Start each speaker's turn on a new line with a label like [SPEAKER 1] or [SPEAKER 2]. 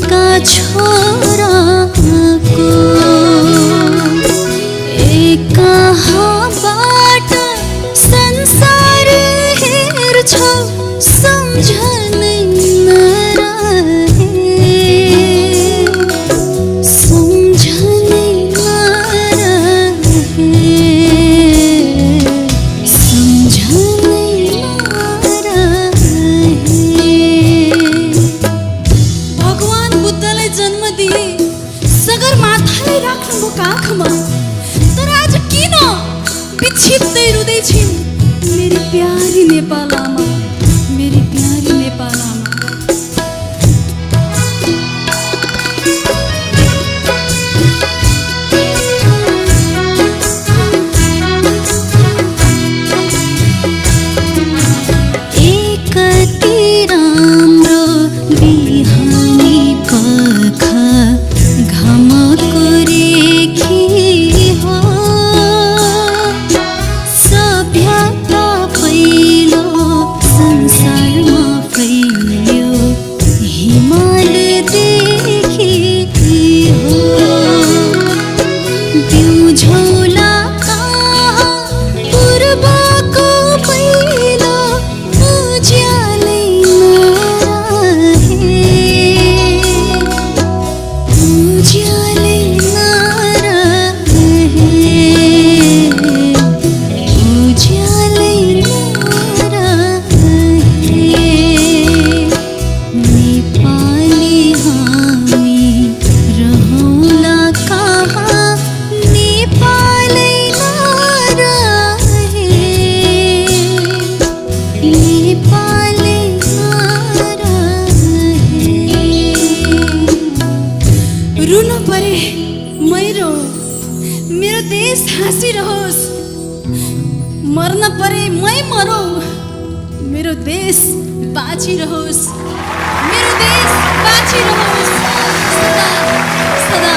[SPEAKER 1] एका छोराको एकहाँबाट संसार हेर्छौ सम्झनै नरहे सम्झनै नरहे सम्झनै नरहे। भगवान बुद्धलाई जन्म दिए सगरमाथालाई राख्नुभयो काखमा, तर आज किन विक्षिप्तै रुँदै छिन् मेरी प्यारी नेपाल आमा, मेरी प्यारी नेपाल आमा। एकति राम्रो बिहानी पख घामको रेखी हो, सभ्यता पहिलो संसारमा फैल्यो हिमालदेखि हो। बिउझौला कहाँ पूर्वको पहिलो उज्यालै नरहे उज्यालै नरहे उज्यालै नरहे। नेपाली हामी रहौँला कहाँ नेपालै नरहे नेपालै नरहे। रुनु परे मै रोऊँ, मेरो देश हाँसिरहोस्, मर्न परे मै मरौँ, मेरो देश बाँचिरहोस्, मेरो देश बाँचिरहोस् सदा सदा।